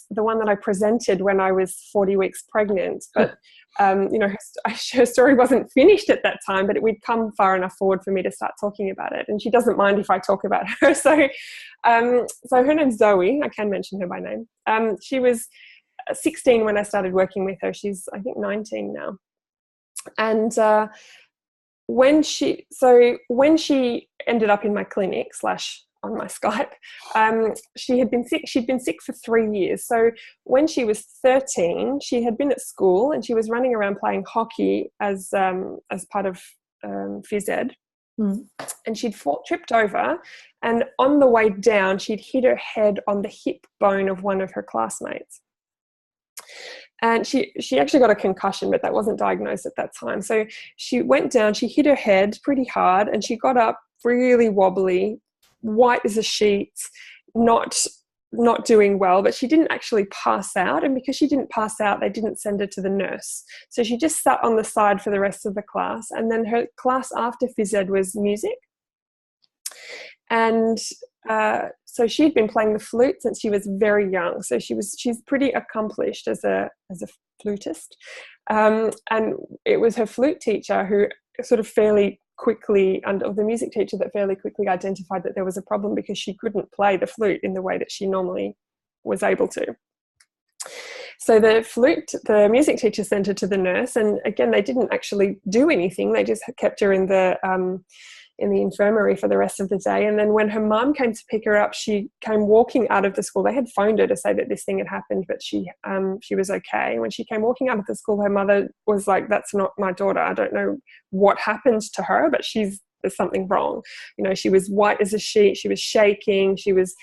one that I presented when I was 40 weeks pregnant, but you know, her story wasn't finished at that time, but we'd come far enough forward for me to start talking about it. And she doesn't mind if I talk about her. So her name's Zoe. I can mention her by name. She was 16 when I started working with her. She's, I think, 19 now. And when she ended up in my clinic / on my Skype, she'd been sick for 3 years. So when she was 13, she had been at school and she was running around playing hockey as part of phys ed. And she'd tripped over, and on the way down, she'd hit her head on the hip bone of one of her classmates. And she actually got a concussion, but that wasn't diagnosed at that time. So she went down, she hit her head pretty hard, and she got up really wobbly, white as a sheet, not doing well, but she didn't actually pass out. And because she didn't pass out, they didn't send her to the nurse. So she just sat on the side for the rest of the class. And then her class after phys ed was music. And so she'd been playing the flute since she was very young. So she's pretty accomplished as a flutist. And it was her flute teacher who sort of the music teacher that fairly quickly identified that there was a problem because she couldn't play the flute in the way that she normally was able to. So the music teacher sent her to the nurse, and again, they didn't actually do anything. They just kept her in the infirmary for the rest of the day. And then when her mum came to pick her up, she came walking out of the school. They had phoned her to say that this thing had happened, but she was okay. When she came walking out of the school, her mother was like, "That's not my daughter. I don't know what happened to her, but there's something wrong." You know, she was white as a sheet. She was shaking. She was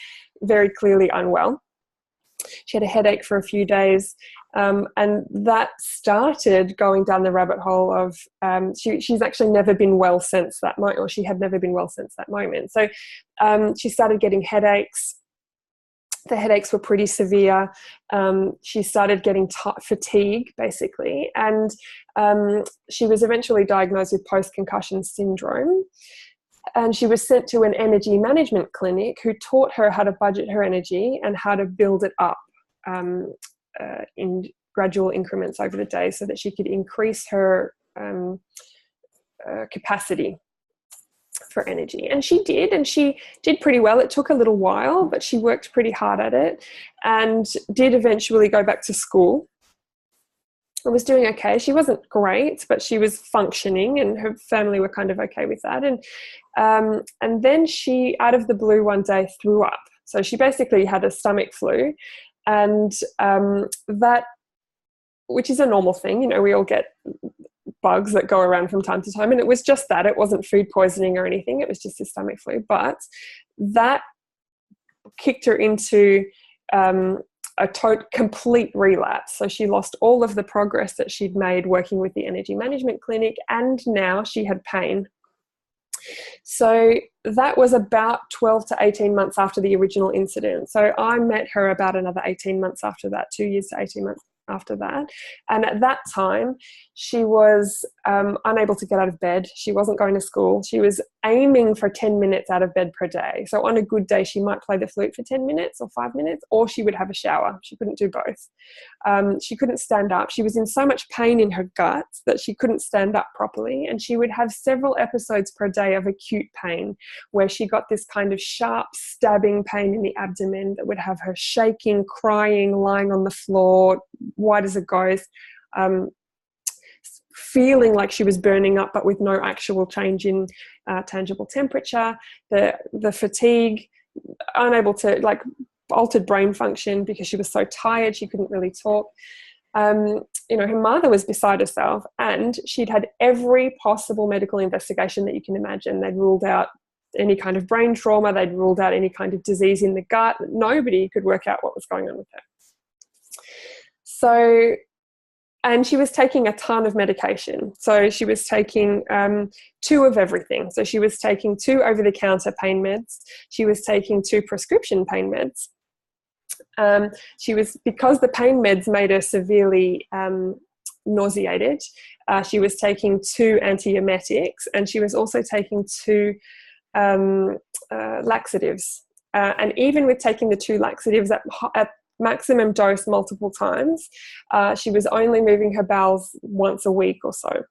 very clearly unwell. She had a headache for a few days. And that started going down the rabbit hole of she's actually never been well since that moment, or she had never been well since that moment. So she started getting headaches. The headaches were pretty severe. She started getting fatigue, basically, and she was eventually diagnosed with post-concussion syndrome. And she was sent to an energy management clinic who taught her how to budget her energy and how to build it up in gradual increments over the day so that she could increase her capacity for energy. And she did pretty well. It took a little while, but she worked pretty hard at it and did eventually go back to school. I was doing okay. She wasn't great, but she was functioning, and her family were kind of okay with that. And then she, out of the blue one day, threw up. So she basically had a stomach flu, and that, which is a normal thing, you know, we all get bugs that go around from time to time, and it was just that. It wasn't food poisoning or anything. It was just a stomach flu, but that kicked her into complete relapse. So she lost all of the progress that she'd made working with the energy management clinic, and now she had pain. So that was about 12 to 18 months after the original incident. So I met her about another 18 months after that, 2 years to 18 months after that. And at that time, she was unable to get out of bed. She wasn't going to school. She was aiming for 10 minutes out of bed per day. So on a good day, she might play the flute for 10 minutes or 5 minutes, or she would have a shower. She couldn't do both. She couldn't stand up. She was in so much pain in her guts that she couldn't stand up properly. And she would have several episodes per day of acute pain, where she got this kind of sharp stabbing pain in the abdomen that would have her shaking, crying, lying on the floor, white as a ghost, feeling like she was burning up, but with no actual change in tangible temperature, the fatigue, unable to, like, altered brain function because she was so tired she couldn't really talk. Her mother was beside herself, and she'd had every possible medical investigation that you can imagine. They'd ruled out any kind of brain trauma, they'd ruled out any kind of disease in the gut. Nobody could work out what was going on with her. So, and she was taking a ton of medication. So she was taking 2 of everything. So she was taking 2 over-the-counter pain meds. She was taking 2 prescription pain meds. Because the pain meds made her severely nauseated, she was taking 2 antiemetics, and she was also taking 2 laxatives. And even with taking the 2 laxatives at maximum dose multiple times, she was only moving her bowels once a week or so.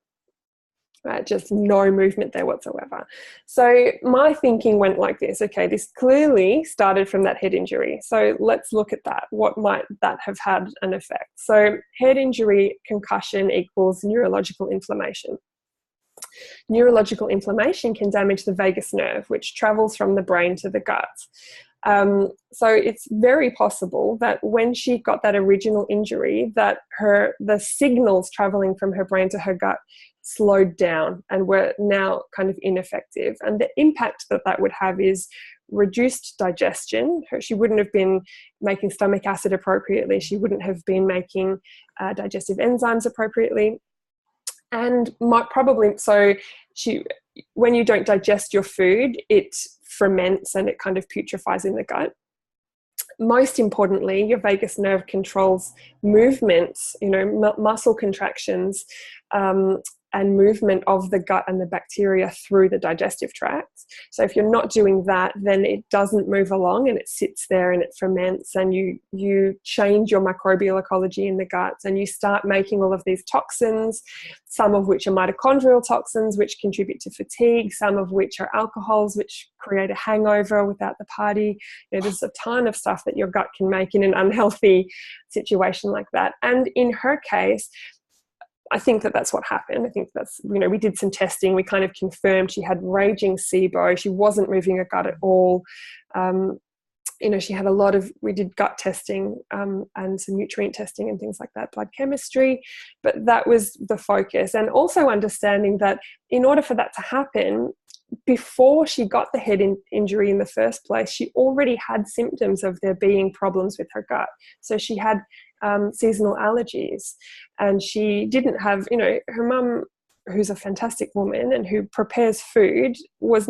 Just no movement there whatsoever. So my thinking went like this: okay, this clearly started from that head injury. So let's look at that. What might that have had an effect? So head injury, concussion equals neurological inflammation. Neurological inflammation can damage the vagus nerve, which travels from the brain to the gut. So it's very possible that when she got that original injury, that the signals traveling from her brain to her gut slowed down and were now kind of ineffective. And the impact that would have is reduced digestion. She wouldn't have been making stomach acid appropriately. She wouldn't have been making digestive enzymes appropriately. And when you don't digest your food, it ferments and it kind of putrefies in the gut. Most importantly, your vagus nerve controls movements, muscle contractions, and movement of the gut and the bacteria through the digestive tract. So if you're not doing that, then it doesn't move along and it sits there and it ferments, and you change your microbial ecology in the guts, and you start making all of these toxins, some of which are mitochondrial toxins, which contribute to fatigue, some of which are alcohols, which create a hangover without the party. There's a ton of stuff that your gut can make in an unhealthy situation like that. And in her case, I think that's what happened. I think that's, we did some testing. We kind of confirmed she had raging SIBO. She wasn't moving her gut at all. She had we did gut testing and some nutrient testing and things like that, blood chemistry, but that was the focus. And also understanding that in order for that to happen, before she got the head injury in the first place, she already had symptoms of there being problems with her gut. So she had seasonal allergies, and she didn't have, her mum, who's a fantastic woman and who prepares food, was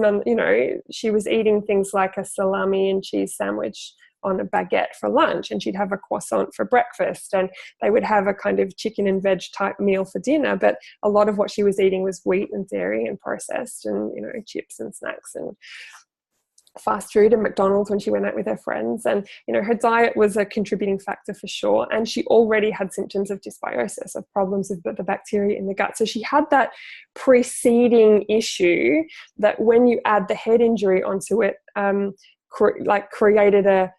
she was eating things like a salami and cheese sandwich on a baguette for lunch, and she'd have a croissant for breakfast, and they would have a kind of chicken and veg type meal for dinner. But a lot of what she was eating was wheat and dairy and processed, and chips and snacks and fast food and McDonald's when she went out with her friends. And her diet was a contributing factor for sure, and she already had symptoms of dysbiosis, of problems with the bacteria in the gut. So she had that preceding issue that when you add the head injury onto it, created a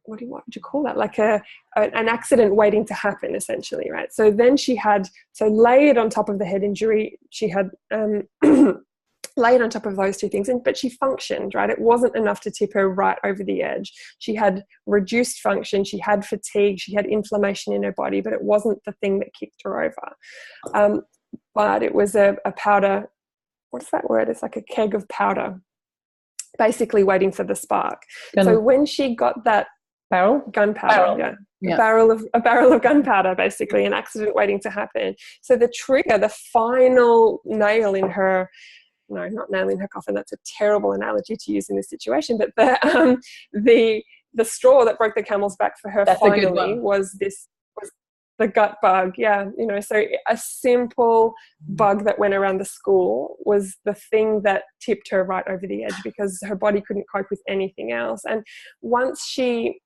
what would you call that? Like an accident waiting to happen, essentially, right? So then layered on top of the head injury, she had layered on top of those 2 things, but she functioned, right? It wasn't enough to tip her right over the edge. She had reduced function, she had fatigue, she had inflammation in her body, but it wasn't the thing that kicked her over. But it was a powder. What's that word? It's like a keg of powder, basically waiting for the spark. So when she got that gunpowder, a barrel of gunpowder, basically, an accident waiting to happen. So the trigger, the final nail in her, no, not nail in her coffin, that's a terrible analogy to use in this situation, but the the straw that broke the camel's back for her finally was the gut bug. Yeah, you know, so a simple bug that went around the school was the thing that tipped her right over the edge, because her body couldn't cope with anything else. And once she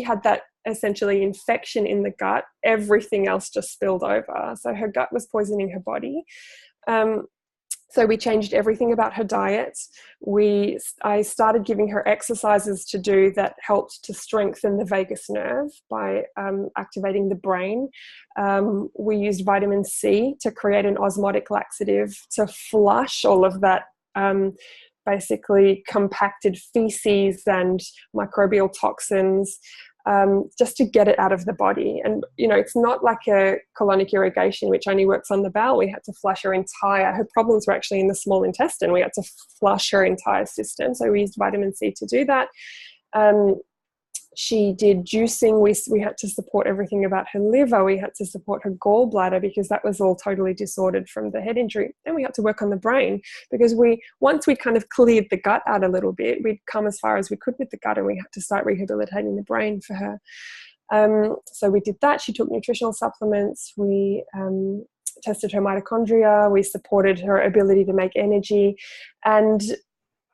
had that essentially infection in the gut, everything else just spilled over. So her gut was poisoning her body. So we changed everything about her diet. I started giving her exercises to do that helped to strengthen the vagus nerve by activating the brain. We used vitamin C to create an osmotic laxative to flush all of that basically compacted feces and microbial toxins, just to get it out of the body. And, you know, it's not like a colonic irrigation, which only works on the bowel. We had to flush her problems were actually in the small intestine. We had to flush her entire system. So we used vitamin C to do that. She did juicing. We had to support everything about her liver. We had to support her gallbladder, because that was all totally disordered from the head injury. Then we had to work on the brain, because once we kind of cleared the gut out a little bit, we'd come as far as we could with the gut, and we had to start rehabilitating the brain for her. So we did that. She took nutritional supplements. We tested her mitochondria. We supported her ability to make energy. And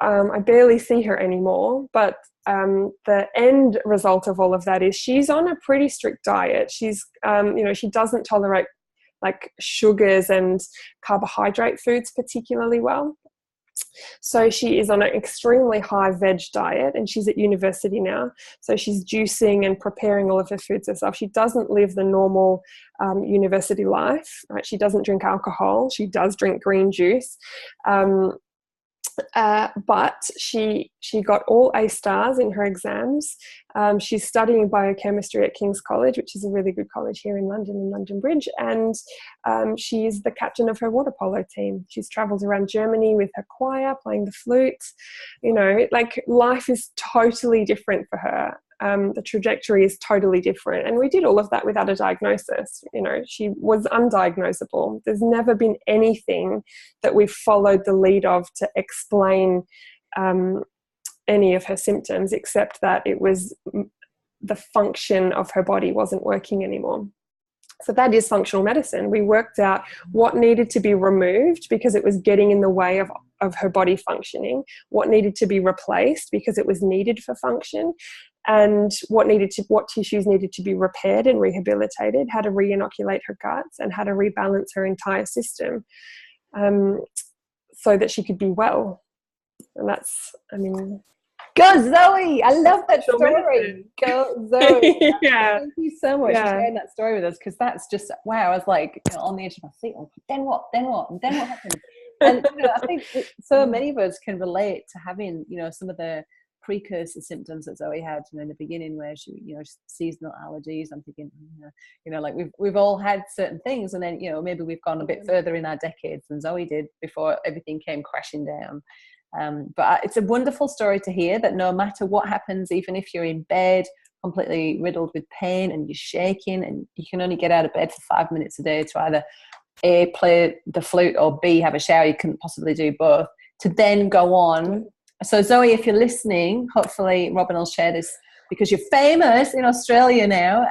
I barely see her anymore, but the end result of all of that is she's on a pretty strict diet. She's, you know, she doesn't tolerate like sugars and carbohydrate foods particularly well. So she is on an extremely high veg diet, and she's at university now. So she's juicing and preparing all of her foods herself. She doesn't live the normal university life, right? She doesn't drink alcohol. She does drink green juice. But she got all A stars in her exams. She's studying biochemistry at King's College, which is a really good college here in London, in London Bridge, and she's the captain of her water polo team. She's travelled around Germany with her choir, playing the flute. You know, like, life is totally different for her. The trajectory is totally different. And we did all of that without a diagnosis. You know, she was undiagnosable. There's never been anything that we've followed the lead of to explain any of her symptoms, except that it was the function of her body wasn't working anymore. So that is functional medicine. We worked out what needed to be removed because it was getting in the way of her body functioning, what needed to be replaced because it was needed for function, and what tissues needed to be repaired and rehabilitated, how to re-inoculate her guts, and how to rebalance her entire system so that she could be well. And that's, I mean... Go Zoe! I love that story. Go Zoe! Yeah. Thank you so much for sharing that story with us, because that's just, wow, I was like, you know, on the edge of my seat. Then what happened? And you know, I think so many of us can relate to having, you know, some of the precursor symptoms that Zoe had, you know, in the beginning, where she, you know, seasonal allergies. I'm thinking, you know, like we've all had certain things, and then, you know, maybe we've gone a bit further in our decades than Zoe did before everything came crashing down. But it's a wonderful story to hear, that no matter what happens, even if you're in bed completely riddled with pain and you're shaking and you can only get out of bed for 5 minutes a day to either A, play the flute, or B, have a shower, you couldn't possibly do both, to then go on. So Zoe, if you're listening, hopefully Robyn will share this, because you're famous in Australia now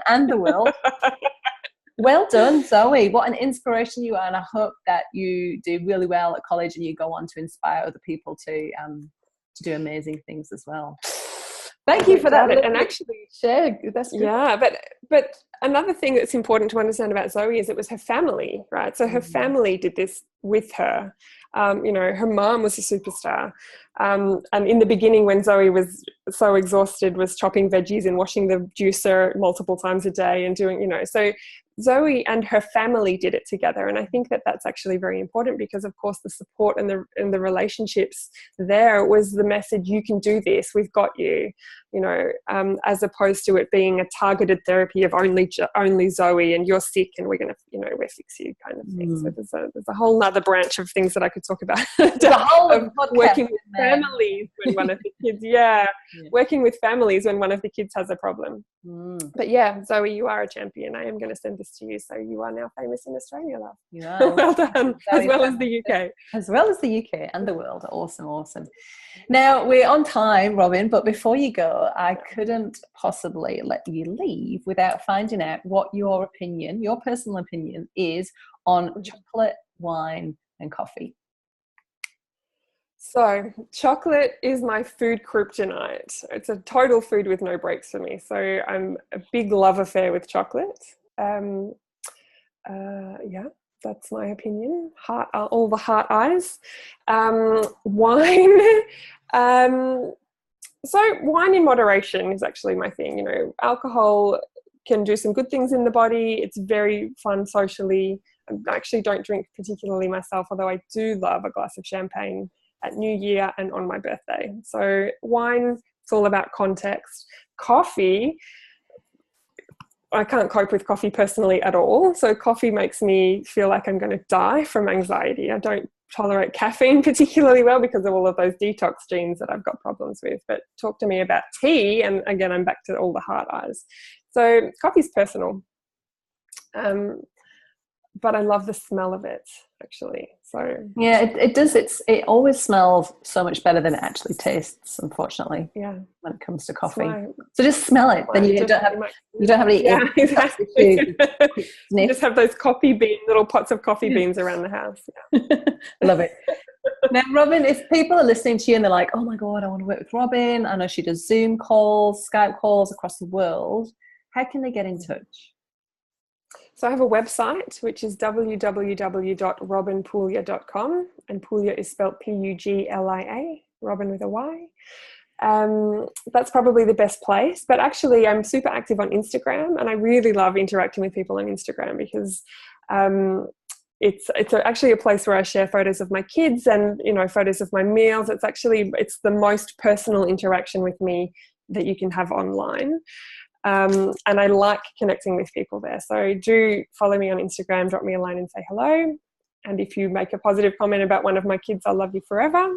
and the world. Well done, Zoe. What an inspiration you are, and I hope that you do really well at college and you go on to inspire other people to do amazing things as well. Thank you for that. And actually, share. That's good. Yeah, but another thing that's important to understand about Zoe is it was her family, right? So her family did this with her. You know, her mom was a superstar. And in the beginning, when Zoe was so exhausted, was chopping veggies and washing the juicer multiple times a day and doing, you know, so Zoe and her family did it together. And I think that that's actually very important, because of course the support and the relationships there was the message, you can do this, we've got you, you know, as opposed to it being a targeted therapy of only Zoe and you're sick and we're going to, you know, we'll fix you kind of thing. So there's a whole nother branch of things that I could talk about. The whole of working with families when one of the kids, working with families when one of the kids has a problem. But yeah, Zoe, you are a champion. I am going to send this to you, so you are now famous in Australia, love. You are. Well done. As well as the UK. As well as the UK and the world. Awesome, awesome. Now, we're on time, Robyn, but before you go, I couldn't possibly let you leave without finding out what your opinion, your personal opinion, is on chocolate, wine, and coffee. So chocolate is my food kryptonite. It's a total food with no breaks for me. So I'm a big love affair with chocolate. Yeah, that's my opinion. Heart, all the heart eyes. Wine. So wine in moderation is actually my thing. You know, alcohol can do some good things in the body. It's very fun socially. I actually don't drink particularly myself, although I do love a glass of champagne at New Year and on my birthday. So wine, it's all about context. Coffee, I can't cope with coffee personally at all. So coffee makes me feel like I'm going to die from anxiety. I don't tolerate caffeine particularly well because of all of those detox genes that I've got problems with. But talk to me about tea, and again, I'm back to all the heart eyes. So coffee's personal. But I love the smell of it, actually. So yeah, it does. It always smells so much better than it actually tastes, unfortunately. Yeah, when it comes to coffee. So just smell it. Then you don't have any. Yeah, exactly. You just have those little pots of coffee beans around the house. Yeah. Love it. Now, Robyn, if people are listening to you and they're like, "Oh my God, I want to work with Robyn. I know she does Zoom calls, Skype calls across the world," how can they get in touch? So I have a website, which is www.robynpuglia.com, and Puglia is spelled Puglia, Robyn with a Y. That's probably the best place. But actually, I'm super active on Instagram, and I really love interacting with people on Instagram because it's actually a place where I share photos of my kids and, you know, photos of my meals. It's the most personal interaction with me that you can have online. And I like connecting with people there. So do follow me on Instagram, drop me a line and say hello. And if you make a positive comment about one of my kids, I'll love you forever.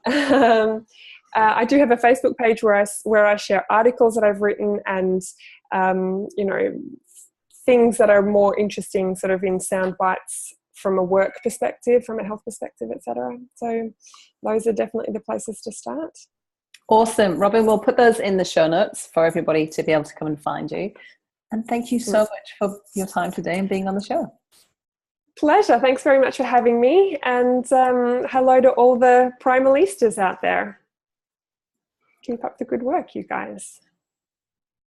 I do have a Facebook page where I share articles that I've written and, you know, things that are more interesting sort of in sound bites from a work perspective, from a health perspective, etc. So those are definitely the places to start. Awesome. Robyn, we'll put those in the show notes for everybody to be able to come and find you. And thank you so much for your time today and being on the show. Pleasure. Thanks very much for having me. And hello to all the Primalistas out there. Keep up the good work, you guys.